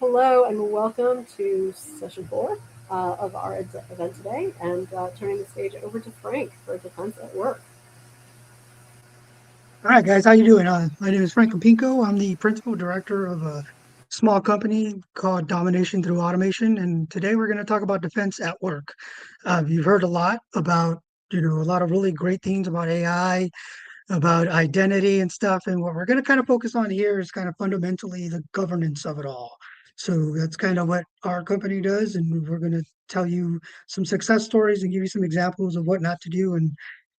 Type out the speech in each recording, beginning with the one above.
Hello and welcome to session four of our event today, and turning the stage over to Frank for Defense at Work. All right, guys, how you doing? My name is Frank Campinko. I'm the principal director of a small company called Domination Through Automation, and today we're going to talk about defense at work. You've heard a lot about, a lot of really great things about AI, about identity and stuff, and what we're going to kind of focus on here is kind of fundamentally the governance of it all. So that's kind of what our company does, and we're going to tell you some success stories and give you some examples of what not to do, and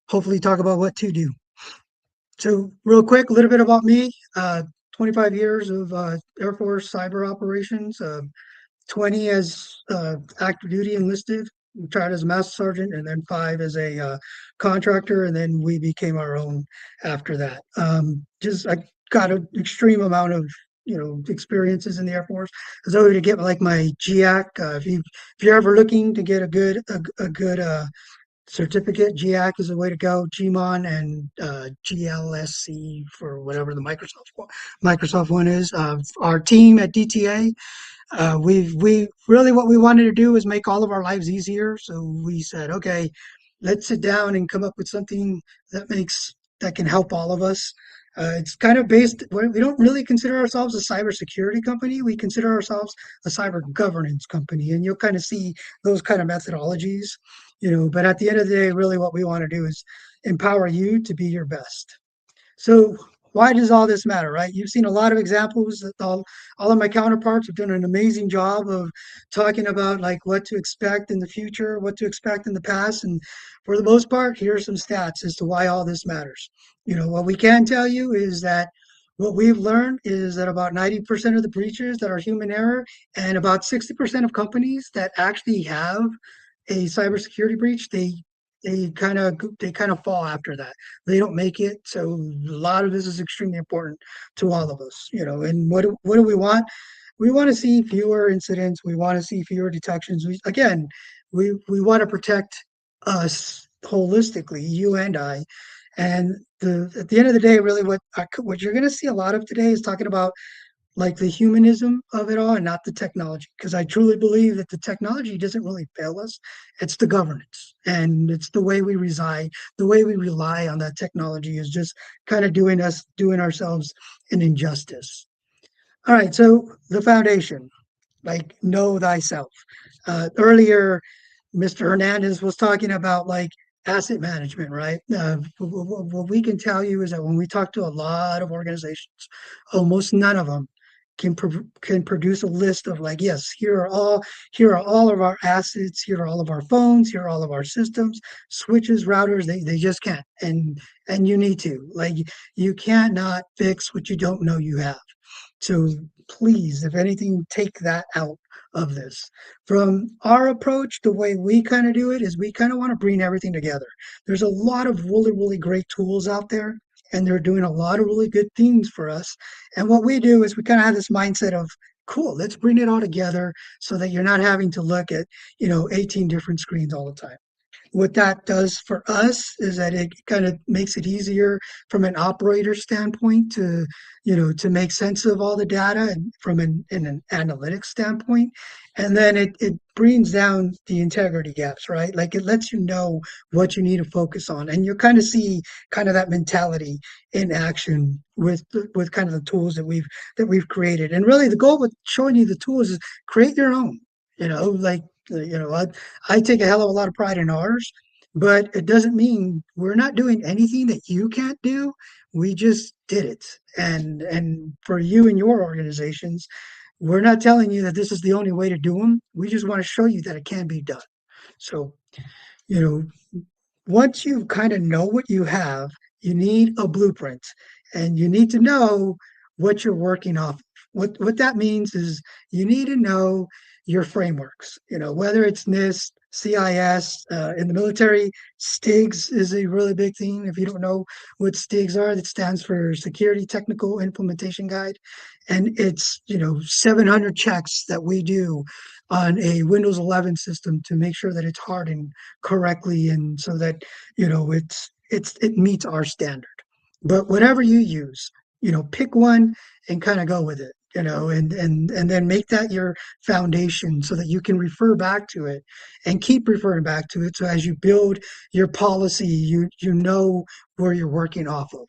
hopefully talk about what to do. So real quick, a little bit about me. 25 years of Air Force cyber operations, 20 as active duty enlisted, retired as a master sergeant, and then 5 as a contractor, and then we became our own after that. Just I got an extreme amount of experiences in the Air Force. I was able to get like my GAC. If you're ever looking to get a good certificate, GAC is the way to go. GMON and GLSC for whatever the Microsoft one is. Our team at DTA, we really what we wanted to do was make all of our lives easier. So we said, okay, let's sit down and come up with something that can help all of us. It's kind of based. We don't really consider ourselves a cybersecurity company. We consider ourselves a cyber governance company, and you'll kind of see those kind of methodologies. But at the end of the day, really, what we want to do is empower you to be your best. So why does all this matter, right? You've seen a lot of examples that all of my counterparts have done an amazing job of talking about like what to expect in the future, what to expect in the past. And for the most part, here are some stats as to why all this matters. What we can tell you is that what we've learned is that about 90% of the breaches that are human error and about 60% of companies that actually have a cybersecurity breach, they kind of fall after that. They don't make it. So a lot of this is extremely important to all of us. And what do we want? We want to see fewer incidents. We want to see fewer detections. We want to protect us holistically, you and I. And at the end of the day, really, what you're going to see a lot of today is talking about like the humanism of it all and not the technology. Because I truly believe that the technology doesn't really fail us. It's the governance and it's the way we reside, the way we rely on that technology is just kind of doing ourselves an injustice. All right, so the foundation, like know thyself. Earlier, Mr. Hernandez was talking about like asset management, right? What we can tell you is that when we talk to a lot of organizations, almost none of them can produce a list of like, yes, here are all of our assets, here are all of our phones, here are all of our systems, switches, routers. They just can't, and you need to like you can't not fix what you don't know you have. So please, if anything, take that out of this. From our approach, the way we kind of do it is we kind of want to bring everything together. There's a lot of really, really great tools out there, and they're doing a lot of really good things for us. And what we do is we kind of have this mindset of, cool, let's bring it all together so that you're not having to look at, 18 different screens all the time. What that does for us is that it kind of makes it easier from an operator standpoint to make sense of all the data and from an analytics standpoint. And then it brings down the integrity gaps, right? Like it lets you know what you need to focus on. And you kind of see kind of that mentality in action with kind of the tools that we've created. And really the goal with showing you the tools is create your own, like I take a hell of a lot of pride in ours, but it doesn't mean we're not doing anything that you can't do. We just did it. And for you and your organizations, we're not telling you that this is the only way to do them. We just want to show you that it can be done. So, you know, once you kind of know what you have, you need a blueprint and you need to know what you're working off. What that means is you need to know your frameworks, whether it's NIST, CIS, in the military, STIGs is a really big thing. If you don't know what STIGs are, that stands for Security Technical Implementation Guide. And it's, 700 checks that we do on a Windows 11 system to make sure that it's hardened correctly and so that it meets our standard. But whatever you use, pick one and kind of go with it. and then make that your foundation so that you can refer back to it and keep referring back to it. So as you build your policy, you know where you're working off of.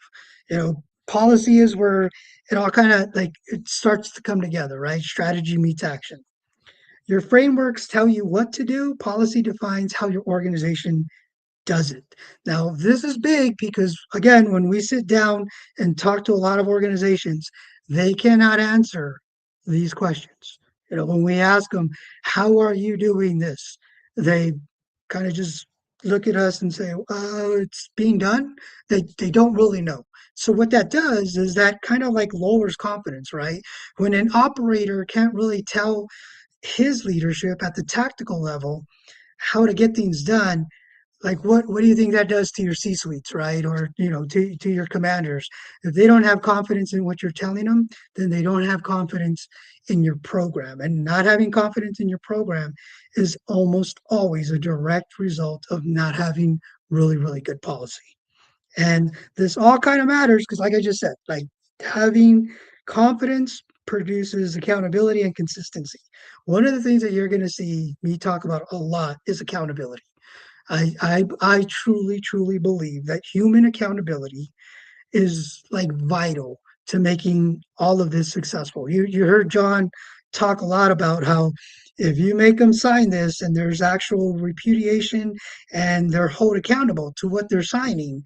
Policy is where it all kind of like it starts to come together, right? Strategy meets action. Your frameworks tell you what to do. Policy defines how your organization does it. Now, this is big because, again, when we sit down and talk to a lot of organizations, they cannot answer these questions. When we ask them, how are you doing this? They kind of just look at us and say, it's being done. They don't really know. So, what that does is that kind of like lowers confidence, right? When an operator can't really tell his leadership at the tactical level how to get things done, like what do you think that does to your C suites, right? Or to your commanders? If they don't have confidence in what you're telling them, then they don't have confidence in your program. And not having confidence in your program is almost always a direct result of not having really, really good policy. And this all kind of matters because, like I just said, like having confidence produces accountability and consistency. One of the things that you're going to see me talk about a lot is accountability. I truly, truly believe that human accountability is like vital to making all of this successful. You heard John talk a lot about how if you make them sign this and there's actual repudiation and they're held accountable to what they're signing,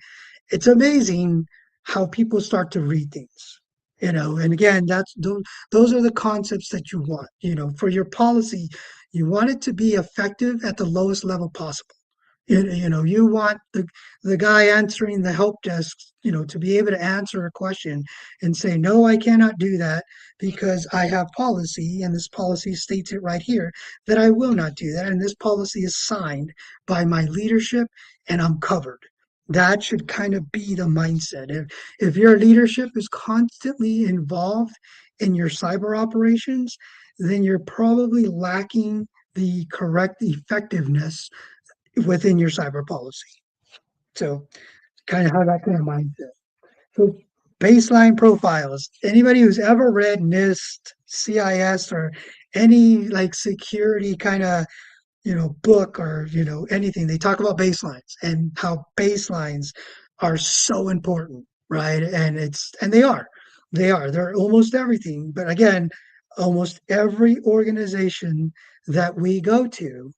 it's amazing how people start to read things. And again, those are the concepts that you want. For your policy, you want it to be effective at the lowest level possible. You want the guy answering the help desk, to be able to answer a question and say, no, I cannot do that because I have policy and this policy states it right here that I will not do that. And this policy is signed by my leadership and I'm covered. That should kind of be the mindset. If your leadership is constantly involved in your cyber operations, then you're probably lacking the correct effectiveness within your cyber policy. So kind of have that kind of mindset. So baseline profiles. Anybody who's ever read NIST, CIS, or any like security kind of book or anything, they talk about baselines and how baselines are so important, right? And they're almost everything. But again, almost every organization that we go to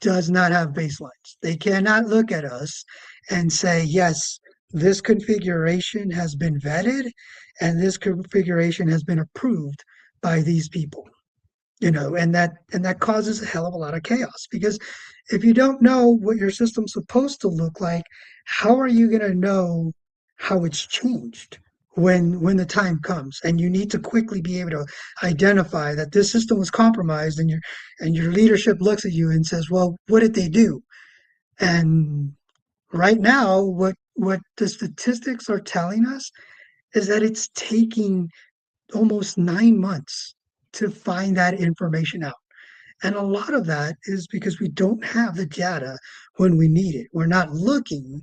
does not have baselines. They cannot look at us and say, yes, this configuration has been vetted and this configuration has been approved by these people. And that causes a hell of a lot of chaos because if you don't know what your system's supposed to look like, how are you going to know how it's changed when the time comes? And you need to quickly be able to identify that this system was compromised, and your leadership looks at you and says, well, what did they do? And right now, what the statistics are telling us is that it's taking almost 9 months to find that information out. And a lot of that is because we don't have the data when we need it. We're not looking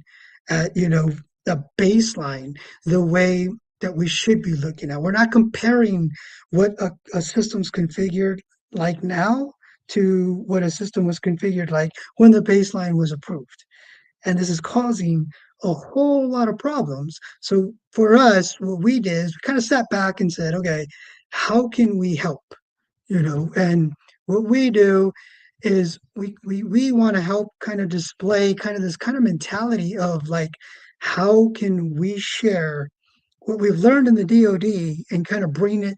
at, the baseline the way that we should be looking at. We're not comparing what a system's configured like now to what a system was configured like when the baseline was approved. And this is causing a whole lot of problems. So for us, what we did is we kind of sat back and said, okay, how can we help? And what we do is we want to help kind of display kind of this kind of mentality of like, how can we share what we've learned in the DoD and kind of bring it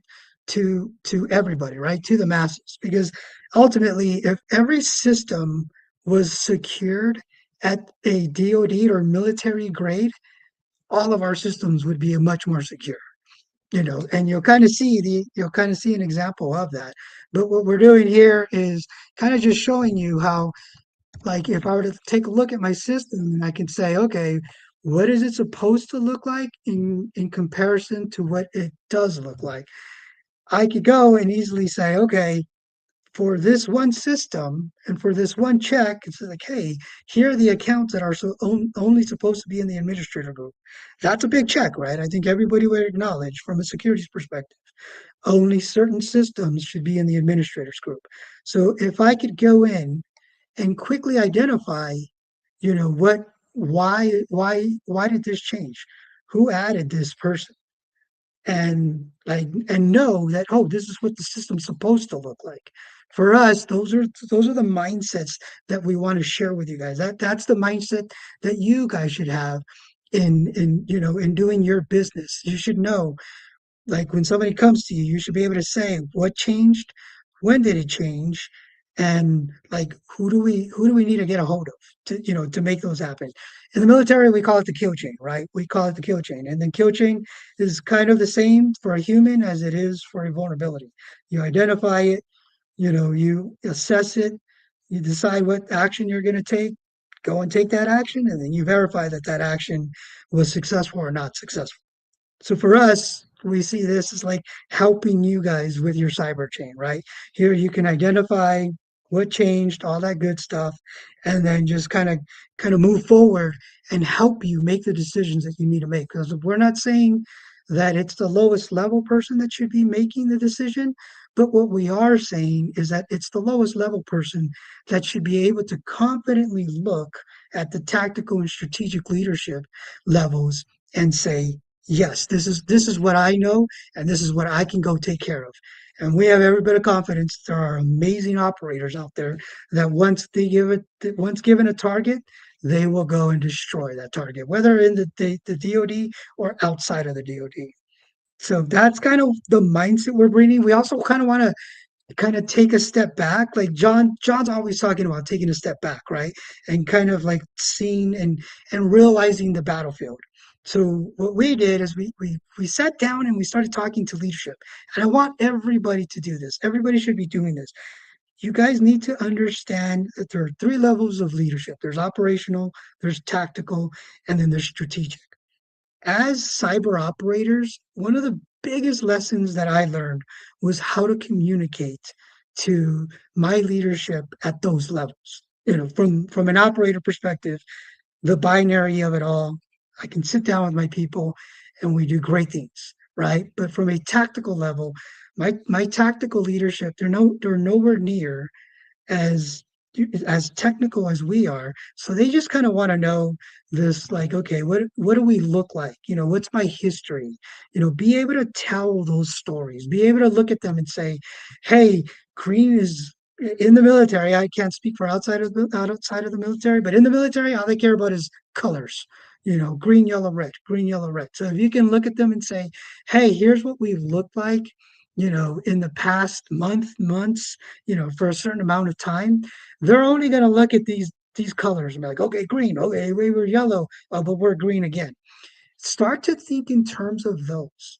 to everybody, right? To the masses. Because ultimately, if every system was secured at a DoD or military grade, all of our systems would be much more secure. And you'll kind of see an example of that. But what we're doing here is kind of just showing you how, like, if I were to take a look at my system and I can say, okay, what is it supposed to look like in comparison to what it does look like? I could go and easily say, okay, for this one system and for this one check, it's like, hey, here are the accounts that are only supposed to be in the administrator group. That's a big check, right? I think everybody would acknowledge from a securities perspective. Only certain systems should be in the administrators group. So if I could go in and quickly identify, what, why did this change? Who added this person? And know that, oh, this is what the system's supposed to look like. For us, those are the mindsets that we want to share with you guys. That's the mindset that you guys should have in doing your business. You should know, like, when somebody comes to you, you should be able to say what changed, when did it change, and like who do we need to get a hold of to make those happen. In the military, we call it the kill chain, right? We call it the kill chain, and then kill chain is kind of the same for a human as it is for a vulnerability. You identify it, you assess it, you decide what action you're going to take, go and take that action, and then you verify that that action was successful or not successful. So for us, we see this as like helping you guys with your cyber chain, right? Here you can identify what changed, all that good stuff, and then just kind of move forward and help you make the decisions that you need to make. Because we're not saying that it's the lowest level person that should be making the decision, but what we are saying is that it's the lowest level person that should be able to confidently look at the tactical and strategic leadership levels and say, yes, this is what I know, and this is what I can go take care of. And we have every bit of confidence there are amazing operators out there that once given a target, they will go and destroy that target, whether in the DoD or outside of the DoD. So that's kind of the mindset we're bringing. We also kind of want to kind of take a step back. Like John's always talking about taking a step back, right? And kind of like seeing and realizing the battlefield. So what we did is we sat down and we started talking to leadership. And I want everybody to do this. Everybody should be doing this. You guys need to understand that there are three levels of leadership. There's operational, there's tactical, and then there's strategic. As cyber operators, one of the biggest lessons that I learned was how to communicate to my leadership at those levels. From an operator perspective, the binary of it all, I can sit down with my people and we do great things, right? But from a tactical level, my tactical leadership, they're nowhere near as as technical as we are. So they just kind of want to know this, like, okay, what do we look like? What's my history? Be able to tell those stories, be able to look at them and say, hey, green is in the military. I can't speak for outside of the military, but in the military, all they care about is colors. Green, yellow, red, green, yellow, red. So if you can look at them and say, hey, here's what we've looked like, in the past months, for a certain amount of time, they're only going to look at these colors and be like, okay, green, okay, we were yellow, but we're green again. Start to think in terms of those.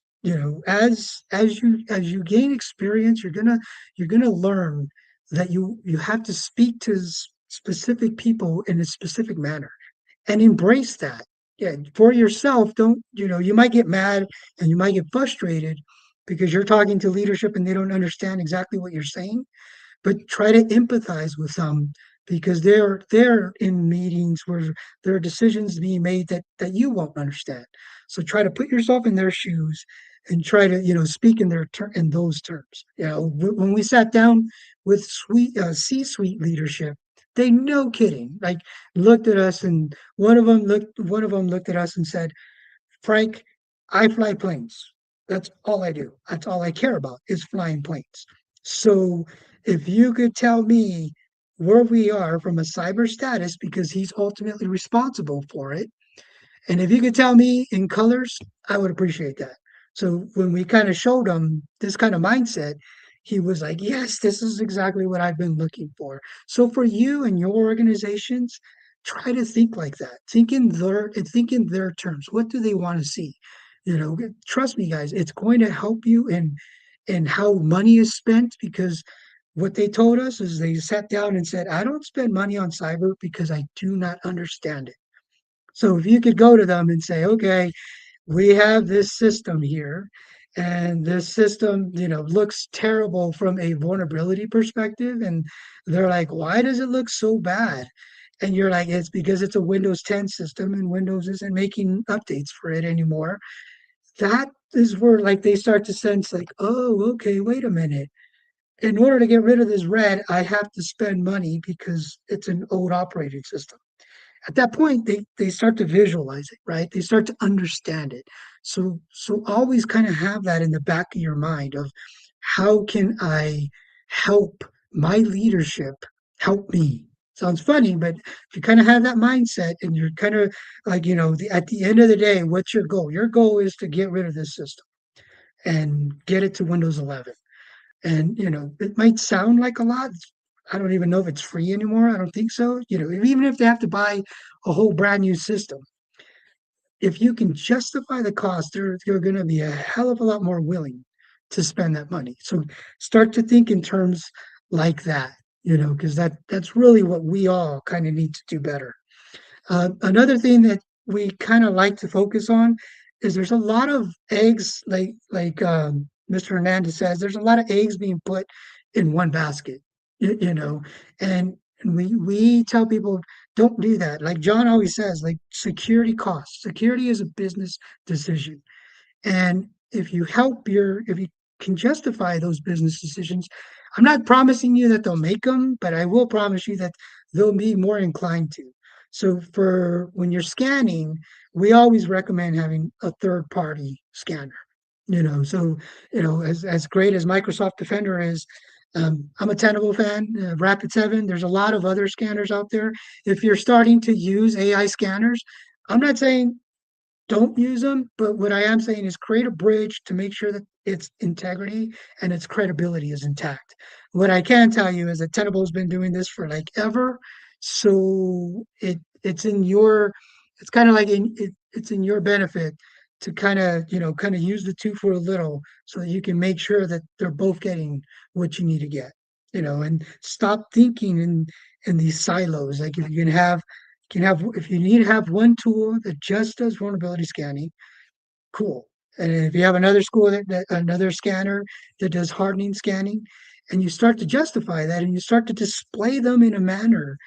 As you gain experience, you're gonna learn that you have to speak to specific people in a specific manner and embrace that. Yeah, for yourself, don't, you might get mad and you might get frustrated because you're talking to leadership and they don't understand exactly what you're saying, but try to empathize with them because they're in meetings where there are decisions being made that you won't understand. So try to put yourself in their shoes and try to speak in those terms. When we sat down with C-suite leadership, they, no kidding, like, looked at us, and one of them looked at us and said, Frank, I fly planes. That's all I do. That's all I care about is flying planes. So if you could tell me where we are from a cyber status, because he's ultimately responsible for it, and if you could tell me in colors, I would appreciate that. So when we kind of showed him this kind of mindset, he was like, yes, this is exactly what I've been looking for. So for you and your organizations, try to think like that. Think in their terms. What do they want to see? Trust me, guys, it's going to help you in how money is spent, because what they told us is they sat down and said, I don't spend money on cyber because I do not understand it. So if you could go to them and say, okay, we have this system here, and this system, looks terrible from a vulnerability perspective. And they're like, why does it look so bad? And you're like, it's because it's a Windows 10 system and Windows isn't making updates for it anymore. That is where like they start to sense like, oh, okay, wait a minute. In order to get rid of this red, I have to spend money because it's an old operating system. At that point they start to visualize it, right? They start to understand it. So always kind of have that in the back of your mind of how can I help my leadership help me. Sounds funny, but if you kind of have that mindset and you're kind of like, at the end of the day, what's your goal? Your goal is to get rid of this system and get it to Windows 11. And, it might sound like a lot. I don't even know if it's free anymore. I don't think so. Even if they have to buy a whole brand new system, if you can justify the cost, they're going to be a hell of a lot more willing to spend that money. So start to think in terms like that, because that's really what we all kind of need to do better. Another thing that we kind of like to focus on is there's a lot of eggs, like Mr. Hernandez says, there's a lot of eggs being put in one basket, you know, and we tell people don't do that. Like John always says, like security costs. Security is a business decision. And if you can justify those business decisions, I'm not promising you that they'll make them, but I will promise you that they'll be more inclined to. So for when you're scanning, we always recommend having a third party scanner. So as great as Microsoft Defender is, I'm a Tenable fan, Rapid7. There's a lot of other scanners out there. If you're starting to use AI scanners, I'm not saying don't use them. But what I am saying is create a bridge to make sure that its integrity and its credibility is intact. What I can tell you is that Tenable's been doing this for like ever, so it's kind of like it's in your benefit to kind of use the two for a little so that you can make sure that they're both getting what you need to get. And stop thinking in these silos. Like if you can have if you need to have one tool that just does vulnerability scanning, cool. And if you have another another scanner that does hardening scanning, and you start to justify that and you start to display them in a manner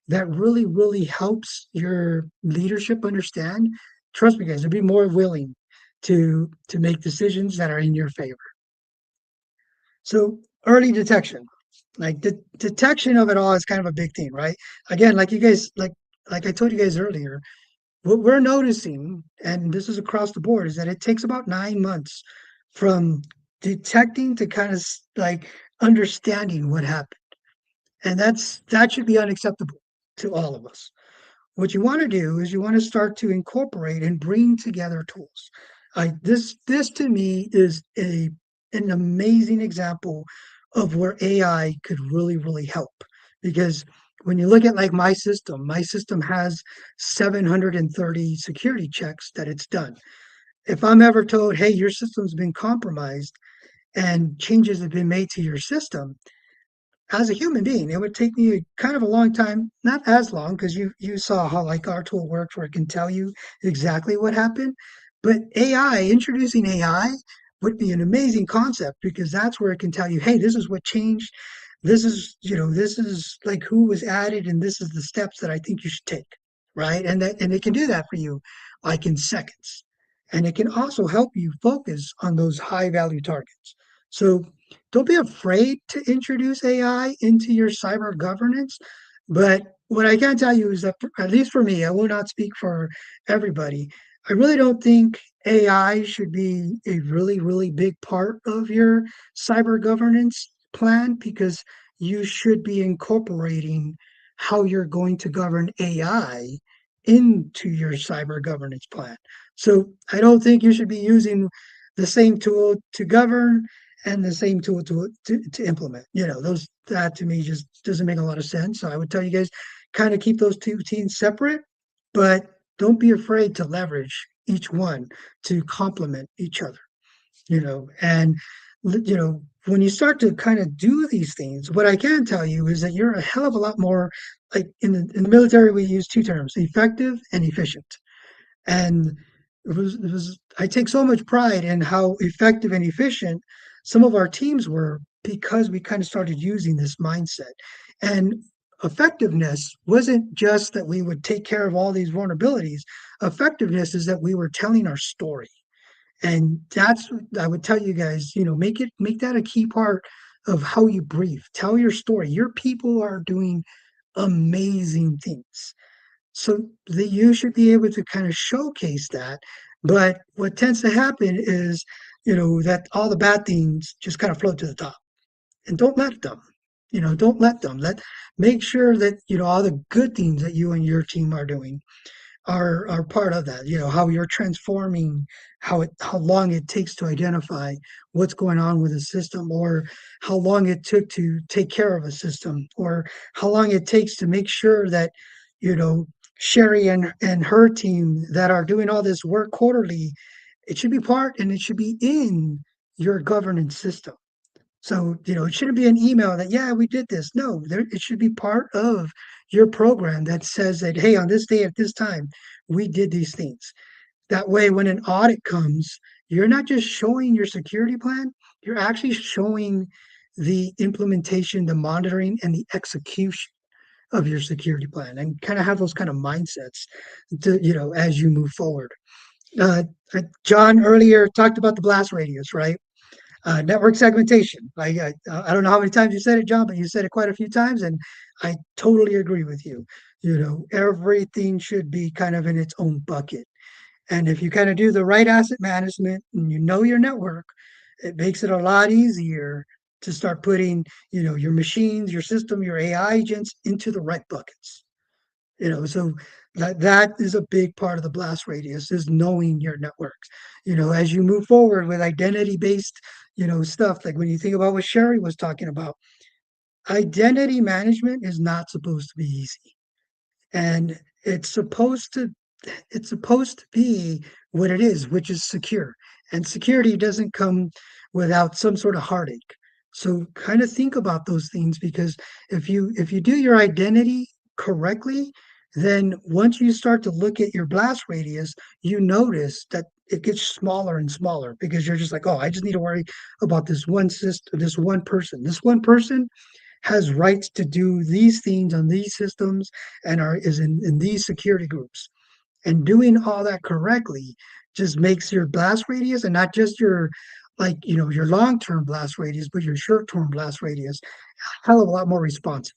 that really, really helps your leadership understand, trust me, guys, they'll be more willing to make decisions that are in your favor. So early detection, like the detection of it all is kind of a big thing, right? Again, like you guys, like I told you guys earlier, what we're noticing, and this is across the board, is that it takes about 9 months from detecting to kind of like understanding what happened. And that should be unacceptable to all of us. What you want to do is you want to start to incorporate and bring together tools. This to me is an amazing example of where AI could really, really help. Because when you look at like my system has 730 security checks that it's done. If I'm ever told, hey, your system's been compromised and changes have been made to your system, as a human being, it would take me kind of a long time, not as long, because you saw how like our tool works where it can tell you exactly what happened. But introducing AI would be an amazing concept because that's where it can tell you, hey, this is what changed. This is like who was added, and this is the steps that I think you should take, right? And it can do that for you like in seconds. And it can also help you focus on those high value targets. So don't be afraid to introduce AI into your cyber governance. But what I can tell you is that, at least for me, I will not speak for everybody. I really don't think AI should be a really, really big part of your cyber governance plan because you should be incorporating how you're going to govern AI into your cyber governance plan. So I don't think you should be using the same tool to govern and the same tool to implement. Those that to me just doesn't make a lot of sense. So I would tell you guys kind of keep those two teams separate, but don't be afraid to leverage each one to complement each other. And when you start to kind of do these things, what I can tell you is that you're a hell of a lot more like in the military we use two terms, effective and efficient. And it was I take so much pride in how effective and efficient some of our teams were because we kind of started using this mindset. And effectiveness wasn't just that we would take care of all these vulnerabilities. Effectiveness is that we were telling our story. And that's what I would tell you guys, make that a key part of how you brief. Tell your story. Your people are doing amazing things. So that you should be able to kind of showcase that. But what tends to happen is, that all the bad things just kind of float to the top. And don't let them. Don't let them. Make sure that, all the good things that you and your team are doing are part of that. How you're transforming, how long it takes to identify what's going on with a system, or how long it took to take care of a system, or how long it takes to make sure that you know Sherry and her team that are doing all this work quarterly, it should be part and it should be in your governance system. So, it shouldn't be an email that, yeah, we did this. No, it should be part of your program that says that, hey, on this day at this time, we did these things. That way, when an audit comes, you're not just showing your security plan, you're actually showing the implementation, the monitoring, and the execution of your security plan, and kind of have those kind of mindsets as you move forward. Uh, John earlier talked about the blast radius, right? Network segmentation. I don't know how many times you said it, John, but you said it quite a few times, and I totally agree with you. Everything should be kind of in its own bucket. And if you kind of do the right asset management and you know your network, it makes it a lot easier to start putting, your machines, your system, your AI agents into the right buckets. So that is a big part of the blast radius, is knowing your networks. As you move forward with identity based, stuff, like when you think about what Sherry was talking about, identity management is not supposed to be easy. And it's supposed to be what it is, which is secure. And security doesn't come without some sort of heartache. So kind of think about those things, because if you do your identity correctly, then once you start to look at your blast radius, you notice that it gets smaller and smaller, because you're just like, oh, I just need to worry about this one system, this one person. This one person has rights to do these things on these systems and is in these security groups. And doing all that correctly just makes your blast radius, and not just your your long-term blast radius, but your short-term blast radius, a hell of a lot more responsive.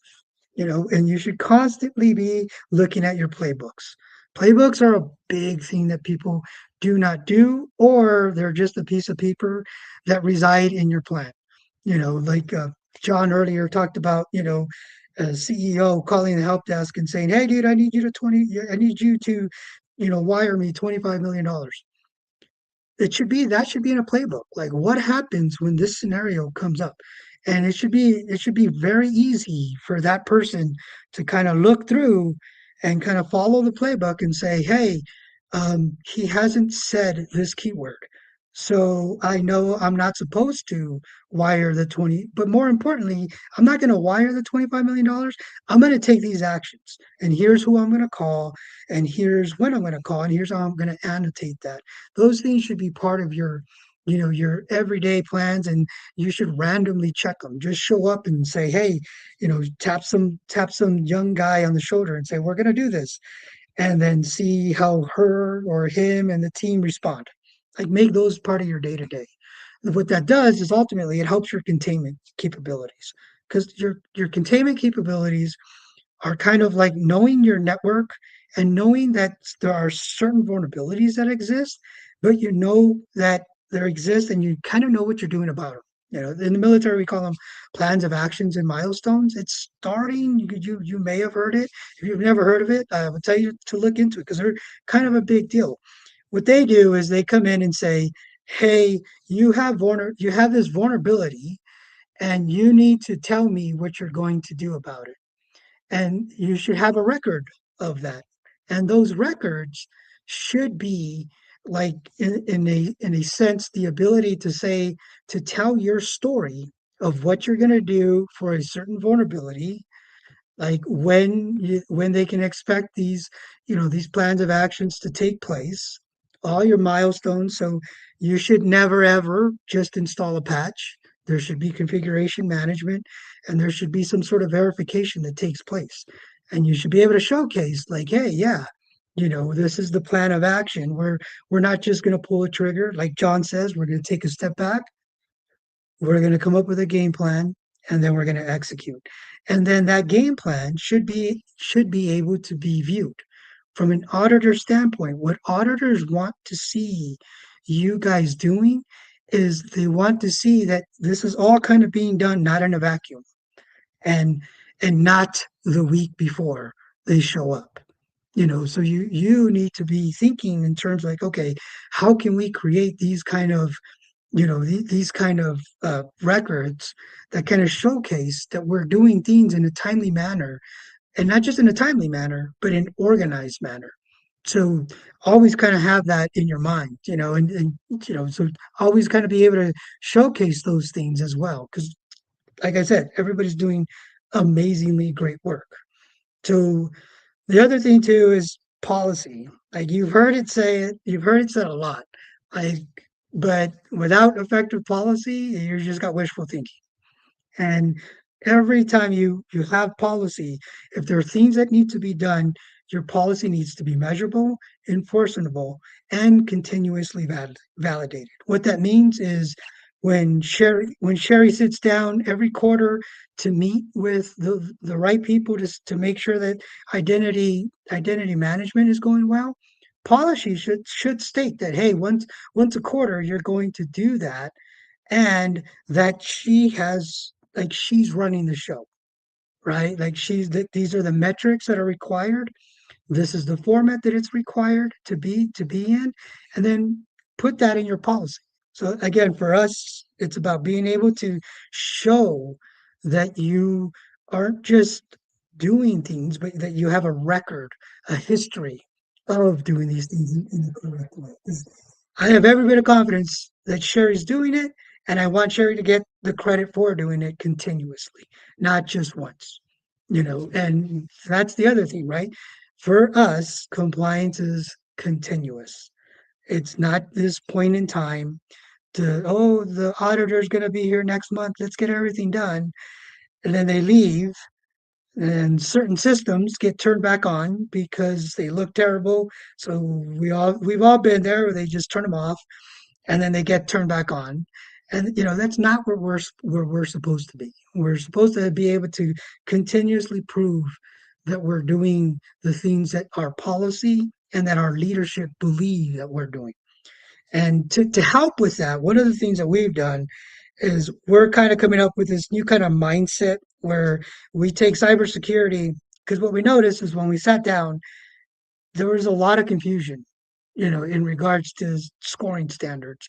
And you should constantly be looking at your playbooks. Playbooks are a big thing that people do not do, or they're just a piece of paper that reside in your plan. Like John earlier talked about, a CEO calling the help desk and saying, "Hey, dude, I need you to, wire me $25 million." That should be in a playbook. Like, what happens when this scenario comes up? And it should be very easy for that person to kind of look through and kind of follow the playbook and say, hey, he hasn't said this keyword. So I know I'm not supposed to wire the 20, but more importantly, I'm not going to wire the $25 million. I'm going to take these actions. And here's who I'm going to call, and here's when I'm going to call, and here's how I'm going to annotate that. Those things should be part of your everyday plans, and you should randomly check them. Just show up and say, hey, tap some young guy on the shoulder and say, we're going to do this, and then see how her or him and the team respond. Like, make those part of your day to day. What that does is ultimately it helps your containment capabilities, because your containment capabilities are kind of like knowing your network and knowing that there are certain vulnerabilities that exist, but you know that there exist and you kind of know what you're doing about them. In the military, we call them plans of actions and milestones. It's starting. You may have heard it. If you've never heard of it, I would tell you to look into it, because they're kind of a big deal. What they do is they come in and say, "Hey, you have this vulnerability, and you need to tell me what you're going to do about it." And you should have a record of that. And those records should be like, in a sense, the ability to tell your story of what you're going to do for a certain vulnerability, like when they can expect these plans of actions to take place, all your milestones. So you should never ever just install a patch. There should be configuration management, and there should be some sort of verification that takes place, and you should be able to showcase, like, hey, yeah, This is the plan of action. We're not just going to pull a trigger, like John says. We're going to take a step back. We're going to come up with a game plan, and then we're going to execute. And then that game plan should be able to be viewed from an auditor standpoint. What auditors want to see you guys doing is they want to see that this is all kind of being done not in a vacuum, and not the week before they show up. So you need to be thinking in terms like, okay, how can we create these kind of records that kind of showcase that we're doing things in a timely manner, and not just in a timely manner, but in organized manner. So always kind of have that in your mind, so always kind of be able to showcase those things as well. Because, like I said, everybody's doing amazingly great work. So the other thing too is policy. Like you've heard it said a lot. Like, but without effective policy, you just got wishful thinking. And every time you have policy, if there are things that need to be done, your policy needs to be measurable, enforceable, and continuously validated. What that means is when Sherry sits down every quarter to meet with the right people to make sure that identity management is going well, policy should state that, hey, once a quarter you're going to do that, and that she's running the show, right? Like these are the metrics that are required. This is the format that it's required to be in, and then put that in your policy. So again, for us, it's about being able to show that you aren't just doing things, but that you have a record, a history of doing these things in the correct way. 'Cause I have every bit of confidence that Sherry's doing it, and I want Sherry to get the credit for doing it continuously, not just once. And that's the other thing, right? For us, compliance is continuous. It's not this point in time oh, the auditor's going to be here next month. Let's get everything done. And then they leave, and certain systems get turned back on because they look terrible. So we've all been there where they just turn them off, and then they get turned back on. And that's not where we're supposed to be. We're supposed to be able to continuously prove that we're doing the things that our policy and that our leadership believe that we're doing. And to help with that, one of the things that we've done is we're kind of coming up with this new kind of mindset where we take cybersecurity, because what we noticed is when we sat down, there was a lot of confusion, in regards to scoring standards.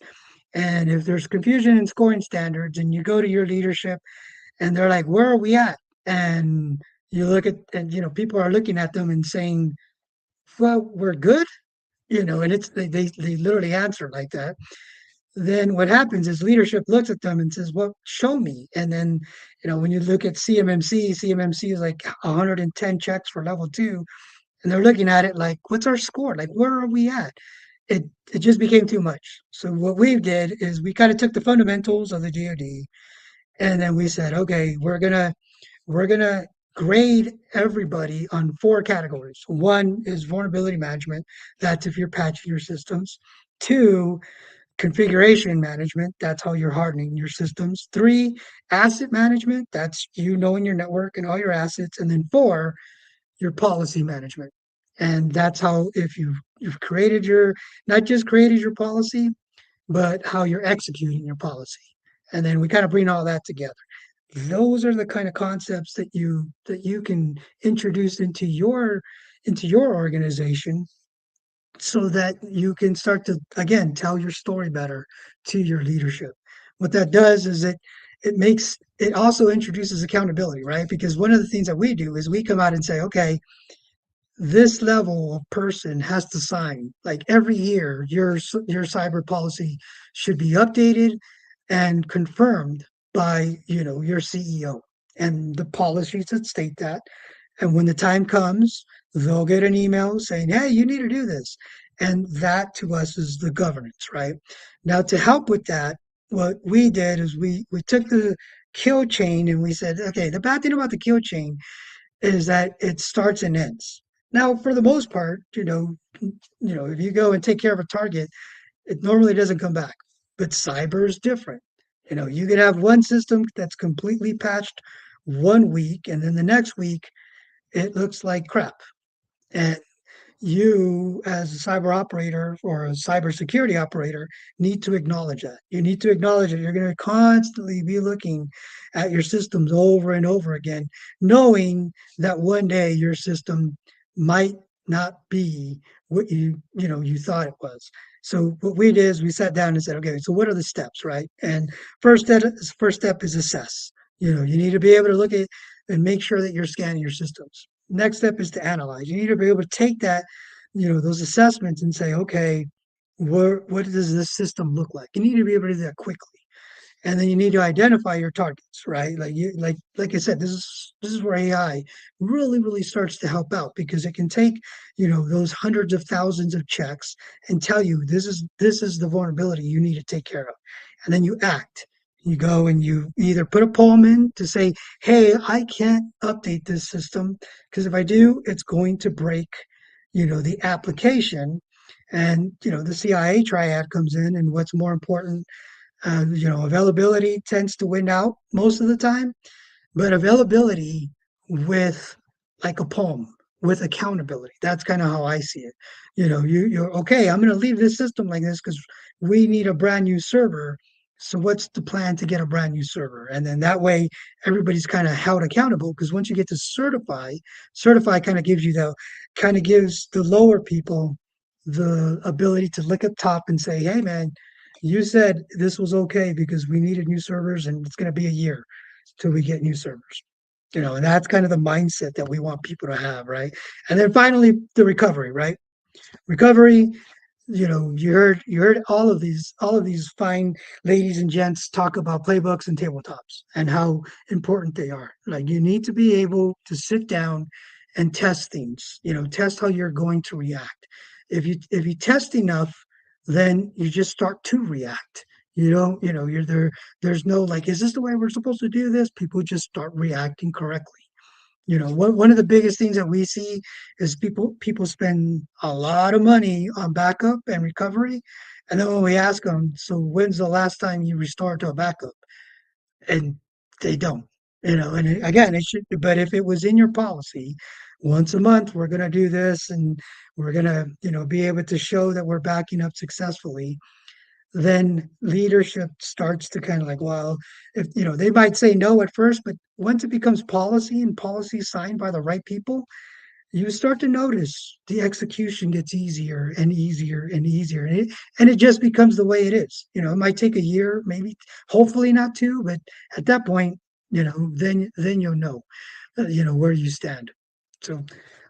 And if there's confusion in scoring standards and you go to your leadership and they're like, where are we at? And you look at, and, people are looking at them and saying, well, we're good, and they literally answer like that. Then what happens is leadership looks at them and says, well, show me. And then, when you look at CMMC is like 110 checks for level 2. And they're looking at it like, what's our score? Like, where are we at? It just became too much. So what we did is we kind of took the fundamentals of the GOD, and then we said, okay, we're gonna grade everybody on 4 categories. One is vulnerability management. That's if you're patching your systems. 2, configuration management. That's how you're hardening your systems. 3, asset management. That's you knowing your network and all your assets. And then 4, your policy management. And that's how, if you've created not just created your policy, but how you're executing your policy. And then we kind of bring all that together. Those are the kind of concepts that you can introduce into your organization, so that you can start to, again, tell your story better to your leadership. What that does is it also introduces accountability, right? Because one of the things that we do is we come out and say, okay, this level of person has to sign. Like every year, your cyber policy should be updated and confirmed by your CEO, and the policies that state that. And when the time comes, they'll get an email saying, hey, you need to do this. And that to us is the governance, right? Now, to help with that, what we did is we took the kill chain and we said, okay, the bad thing about the kill chain is that it starts and ends. Now, for the most part, if you go and take care of a target, it normally doesn't come back. But cyber is different. You could have one system that's completely patched one week, and then the next week it looks like crap. And you, as a cyber operator or a cybersecurity operator, need to acknowledge that. You need to acknowledge that you're going to constantly be looking at your systems over and over again, knowing that one day your system might not be what you thought it was. So what we did is we sat down and said, okay, so what are the steps, right? And first step is assess. You need to be able to look at and make sure that you're scanning your systems. Next step is to analyze. You need to be able to take that, those assessments and say, okay, what does this system look like? You need to be able to do that quickly. And then you need to identify your targets, right? Like I said, this is where AI really, really starts to help out because it can take, those hundreds of thousands of checks and tell you this is the vulnerability you need to take care of. And then you act. You go and you either put a poem in to say, hey, I can't update this system because if I do, it's going to break, the application. And, the CIA triad comes in, and what's more important, availability tends to win out most of the time, but availability with like a poem with accountability. That's kind of how I see it. You're okay. I'm going to leave this system like this because we need a brand new server. So what's the plan to get a brand new server? And then that way everybody's kind of held accountable because once you get to certify kind of gives the lower people the ability to look up top and say, hey man, you said this was okay because we needed new servers and it's going to be a year till we get new servers. And that's kind of the mindset that we want people to have, right? And then finally, the recovery, right? Recovery, you heard all of these fine ladies and gents talk about playbooks and tabletops and how important they are. Like you need to be able to sit down and test things, test how you're going to react. If you test enough, then you just start to react. You're there. There's no like, is this the way we're supposed to do this? People just start reacting correctly. One of the biggest things that we see is people spend a lot of money on backup and recovery, and then when we ask them, so when's the last time you restored to a backup? And they don't. And again, it should. But if it was in your policy, once a month we're going to do this, and we're going to be able to show that we're backing up successfully, then leadership starts to kind of like, well, if they might say no at first, but once it becomes policy and policy signed by the right people, you start to notice the execution gets easier and easier and easier. And it just becomes the way it is. It might take a year, maybe, hopefully not two, but at that point, then you'll know, where you stand. So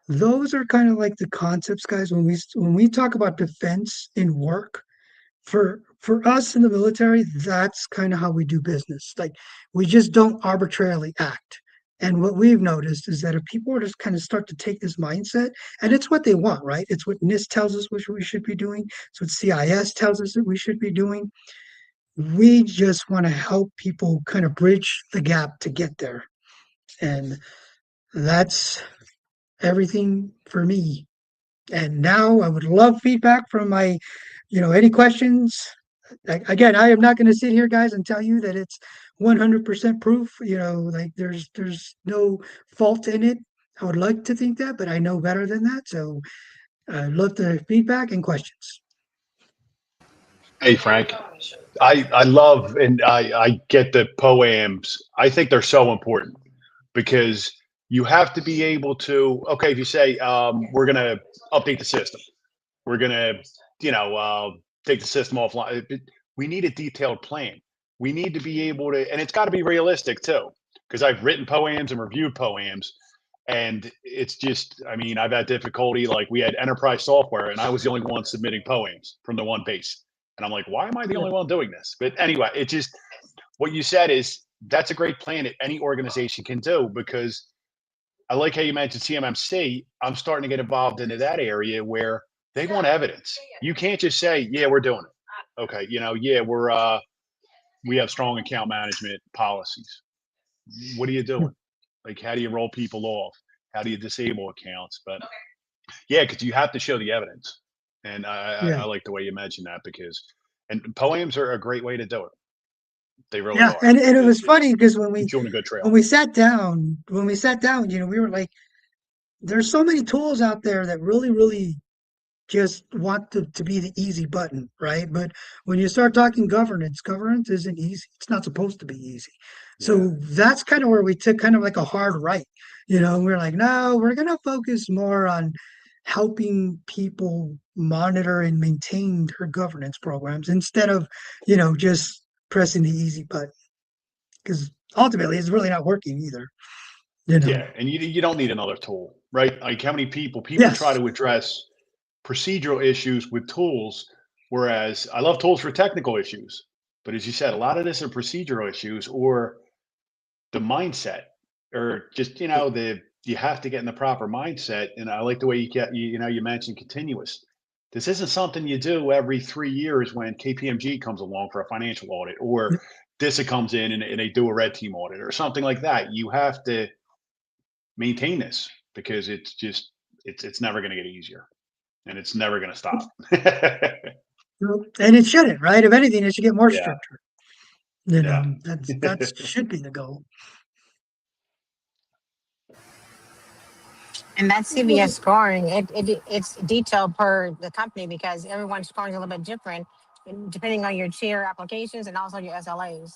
those are kind of like the concepts, guys, when we talk about defense in work for us in the military, that's kind of how we do business. Like we just don't arbitrarily act. And what we've noticed is that if people are just kind of start to take this mindset, and it's what they want, right? It's what NIST tells us what we should be doing. It's what CIS tells us that we should be doing. We just want to help people kind of bridge the gap to get there. And that's everything for me. And now I would love feedback from any questions. Again, I am not going to sit here, guys, and tell you that it's 100% proof. Like there's no fault in it. I would like to think that, but I know better than that. So I'd love the feedback and questions. Hey, Frank. I love and I get the poems. I think they're so important because you have to be able to, okay, if you say, we're going to update the system, we're going to, you know, uh, take the system offline. We need a detailed plan. We need to be able to, and it's got to be realistic too, because I've written poems and reviewed poems. And it's just, I mean, I've had difficulty. Like we had enterprise software, and I was the only one submitting poems from the one base. And I'm like, why am I the Yeah. only one doing this? But anyway, it just, what you said is that's a great plan that any organization can do because I like how you mentioned CMMC. I'm starting to get involved into that area where they want evidence. You can't just say, yeah, we're doing it. Okay. Yeah, we have strong account management policies. What are you doing? Like, how do you roll people off? How do you disable accounts? But Yeah, because you have to show the evidence, and Yeah. I like the way you mentioned that because and poems are a great way to do it. They really Yeah. are. And it was funny because when Keeps you on a good trail. we sat down, we were like, there's so many tools out there that really just want to be the easy button, right? But when you start talking governance isn't easy. It's not supposed to be easy. Yeah. So that's kind of where we took kind of like a hard right. We're like, no, we're going to focus more on helping people monitor and maintain their governance programs instead of, just pressing the easy button. Because ultimately, it's really not working either, you know? Yeah, and you don't need another tool, right? Like how many people try Yes. to address procedural issues with tools, whereas I love tools for technical issues. But as you said, a lot of this are procedural issues or the mindset, or just the you have to get in the proper mindset. And I like the way you mentioned continuous. This isn't something you do every 3 years when KPMG comes along for a financial audit, or DISA comes in and they do a red team audit or something like that. You have to maintain this because it's never going to get easier and it's never going to stop. And it shouldn't, right? If anything, it should get more Yeah, stricter. yeah. That should be the goal. And that CVS scoring, it's detailed per the company because everyone's scoring is a little bit different depending on your tier applications and also your SLAs.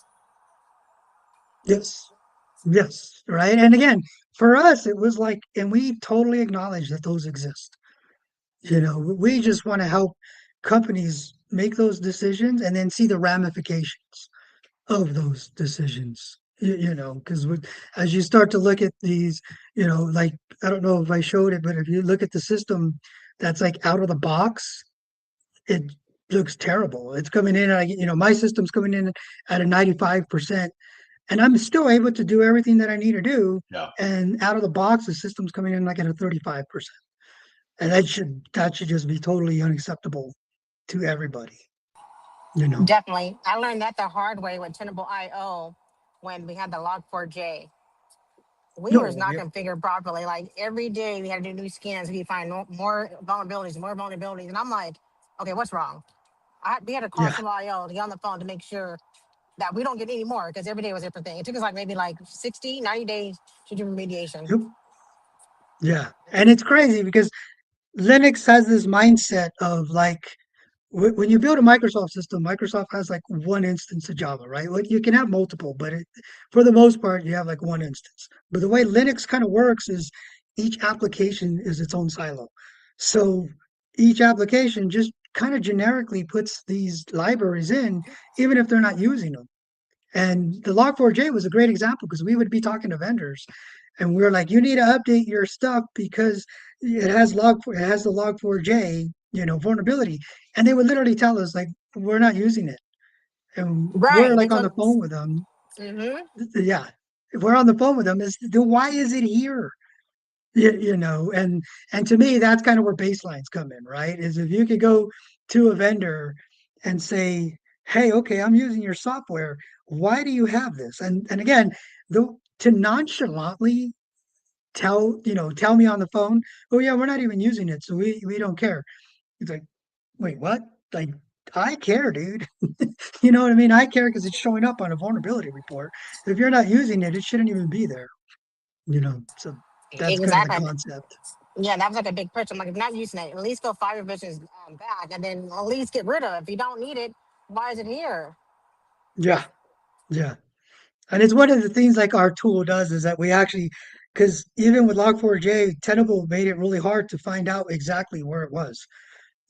Yes. Yes. Right. And again, for us, it was like, and we totally acknowledge that those exist. We just want to help companies make those decisions and then see the ramifications of those decisions. Because as you start to look at these, like, I don't know if I showed it, but if you look at the system that's like out of the box, it looks terrible. It's coming in, my system's coming in at a 95%, and I'm still able to do everything that I need to do. Yeah. And out of the box, the system's coming in like at a 35%. And that should just be totally unacceptable to everybody, you know. Definitely. I learned that the hard way with Tenable IO when we had the log4j. We was No, not yeah, configured properly. Like every day we had to do new scans. We find more vulnerabilities, more vulnerabilities. And I'm like, okay, what's wrong? We had to call yeah, Tenable IO to get on the phone to make sure that we don't get any more because every day was a different thing. It took us like maybe like 60, 90 days to do remediation. yep, yeah. And it's crazy because Linux has this mindset of like, when you build a Microsoft system, Microsoft has like one instance of Java, right? Like you can have multiple, but for the most part, you have like one instance. But the way Linux kind of works is each application is its own silo. So each application just kind of generically puts these libraries in, even if they're not using them. And the Log4j was a great example because we would be talking to vendors and we are like, you need to update your stuff because it has the Log4j, vulnerability. And they would literally tell us like, we're not using it. And we're Right. They like on took. the phone with them. Mm-hmm. Yeah. If we're on the phone with them, then why is it here? And to me, that's kind of where baselines come in, right? Is if you could go to a vendor and say, hey, okay, I'm using your software. Why do you have this? And again, to nonchalantly tell me on the phone, oh yeah, we're not even using it, so we don't care. It's like, wait, what? Like, I care, dude. You know what I mean? I care because it's showing up on a vulnerability report. If you're not using it, it shouldn't even be there. So that's kind of the Exactly. concept. Yeah, that was like a big push. I'm like, if you're not using it, at least go file your business back and then at least get rid of it. If you don't need it, why is it here? Yeah, yeah. And it's one of the things like our tool does is that we actually, because even with Log4j, Tenable made it really hard to find out exactly where it was.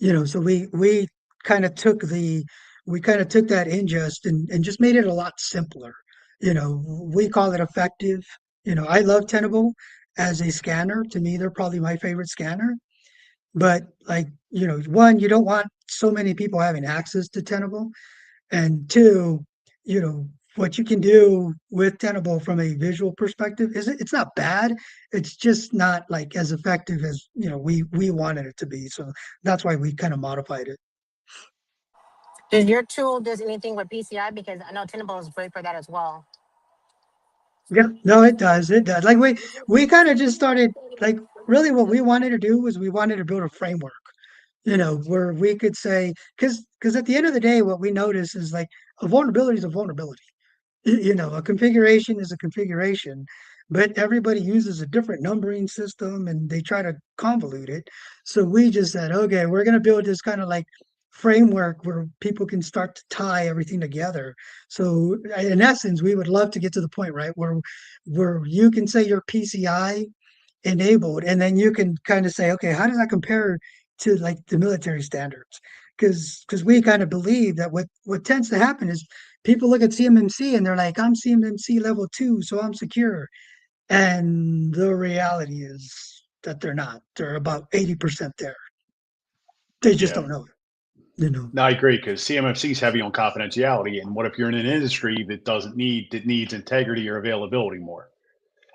So we kind of took that ingest and just made it a lot simpler. We call it effective. I love Tenable as a scanner. To me, they're probably my favorite scanner. But like, one, you don't want so many people having access to Tenable. And two, you know, what you can do with Tenable from a visual perspective is it's not bad. It's just not like as effective as we wanted it to be. So that's why we kind of modified it. Does your tool does anything with PCI? Because I know Tenable is great for that as well. Yeah, no, it does. It does. Like we kind of just started like really what we wanted to do was we wanted to build a framework, where we could say, because at the end of the day, what we notice is like a vulnerability is a vulnerability. A configuration is a configuration, but everybody uses a different numbering system and they try to convolute it. So we just said, okay, we're going to build this kind of like framework where people can start to tie everything together. So in essence, we would love to get to the point, right, where you can say you're PCI enabled, and then you can kind of say, okay, how does that compare to like the military standards? Because we kind of believe that what tends to happen is people look at CMMC and they're like, I'm CMMC level 2, so I'm secure. And the reality is that they're not. They're about 80% there. They just Yeah. don't know it. No, I agree because CMMC is heavy on confidentiality. And what if you're in an industry that needs integrity or availability more?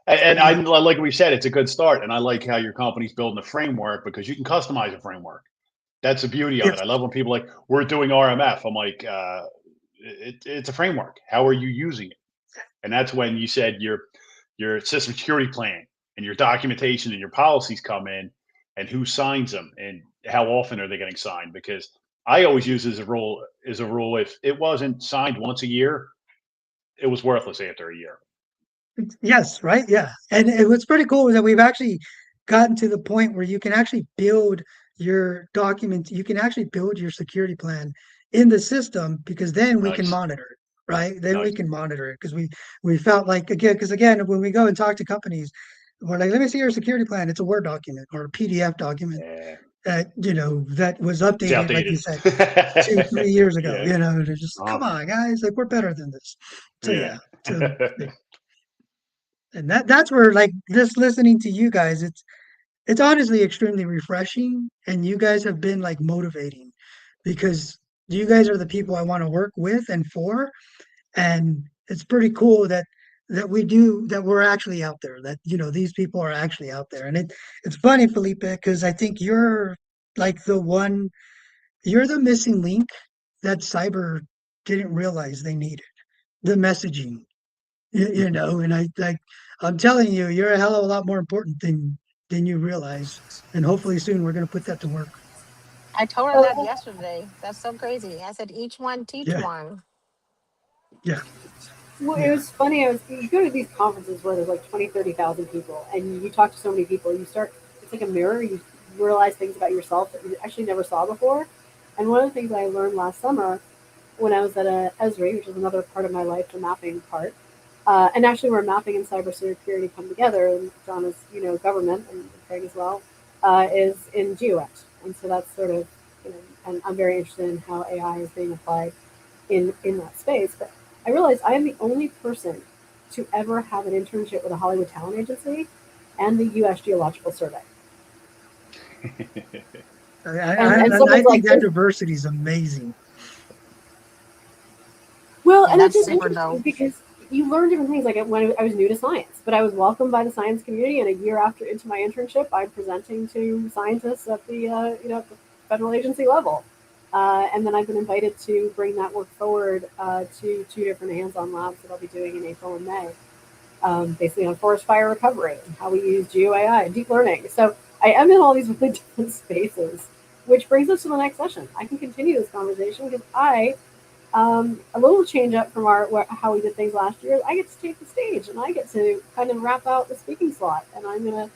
And I Yeah. like we said, it's a good start. And I like how your company's building a framework because you can customize a framework. That's the beauty of it. Yes. I love when people like, we're doing RMF. I'm like, it's a framework. How are you using it? And that's when you said your system security plan and your documentation and your policies come in, and who signs them and how often are they getting signed? Because I always use as a rule if it wasn't signed once a year, it was worthless after a year. Yes, right. Yeah. And what's pretty cool is that we've actually gotten to the point where you can actually build your document, you can actually build your security plan in the system, because then we can Nice, monitor it, right? Then we nice. can monitor it because we felt like, again, because again, when we go and talk to companies, we're like, let me see your security plan. It's a Word document or a PDF document Yeah, that was it's updated, like you outdated. said, 2, 3 years ago. Yeah, They're just, uh-huh. come on, guys, like we're better than this. So Yeah. yeah. So and that's where, like, just listening to you guys, it's honestly extremely refreshing, and you guys have been like motivating, because you guys are the people I want to work with and for. And it's pretty cool that we're actually out there, that these people are actually out there. And it's funny, Felipe, because I think like you're the missing link that cyber didn't realize they needed, the messaging. And I'm telling you, you're a hell of a lot more important than you realize. And hopefully soon we're going to put that to work. I told her that yesterday. That's so crazy. I said, each one teach Yeah, one. yeah, Well, it yeah. was funny. You go to these conferences where there's like 20, 30,000 people, and you talk to so many people. You start, it's like a mirror. You realize things about yourself that you actually never saw before. And one of the things I learned last summer when I was at a Esri, which is another part of my life, the mapping part, and actually where mapping and cybersecurity come together, and John is, government, and Craig as well, is in GeoX. And so that's sort of, and I'm very interested in how AI is being applied in that space. But I realized I am the only person to ever have an internship with a Hollywood talent agency and the U.S. Geological Survey. And I someone's think like, that diversity is amazing. well, Yeah, and it's that's just super interesting dope. because you learn different things. Like when I was new to science, but I was welcomed by the science community, and a year after into my internship, I'm presenting to scientists at the at the federal agency level, and then I've been invited to bring that work forward to two different hands-on labs that I'll be doing in April and May, basically on forest fire recovery and how we use GeoAI and deep learning. So I am in all these really different spaces, which brings us to the next session. I can continue this conversation because a little change up from how we did things last year. I get to take the stage and I get to kind of wrap out the speaking slot, and I'm gonna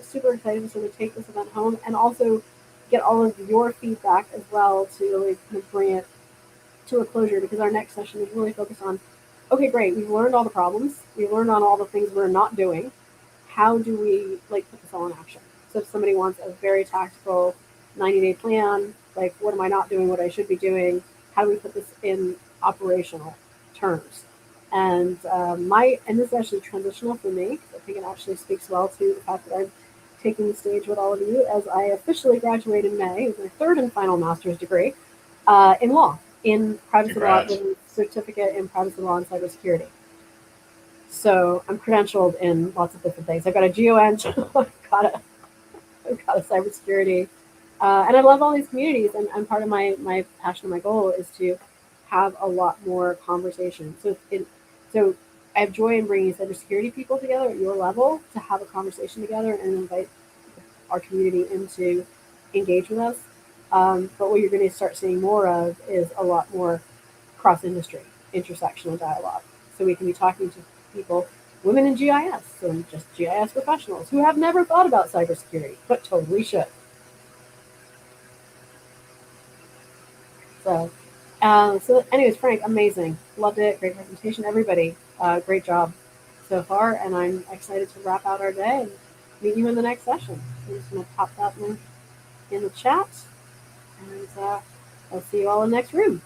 super excited to sort of take this event home and also get all of your feedback as well to really kind of bring it to a closure, because our next session is really focused on, okay, great, we've learned all the problems, we've learned on all the things we're not doing. How do we like put this all in action? So if somebody wants a very tactical 90-day plan, like what am I not doing, what I should be doing, how do we put this in operational terms? And and this is actually transitional for me. I think it actually speaks well to the fact that I'm taking the stage with all of you as I officially graduate in May with my third and final master's degree in law, in privacy law, with Congrats. a certificate in privacy law and cybersecurity. So I'm credentialed in lots of different things. I've got a GeoEng, I've got a cybersecurity, and I love all these communities. And part of my passion and my goal is to have a lot more conversation. So I have joy in bringing cybersecurity people together at your level to have a conversation together and invite our community into engage with us. But what you're going to start seeing more of is a lot more cross-industry, intersectional dialogue. So we can be talking to people, women in GIS and just GIS professionals who have never thought about cybersecurity, but totally should. So anyways, Frank, amazing. Loved it. Great presentation, everybody. Great job so far. And I'm excited to wrap out our day and meet you in the next session. So I'm just going to pop that link in the chat. And I'll see you all in the next room.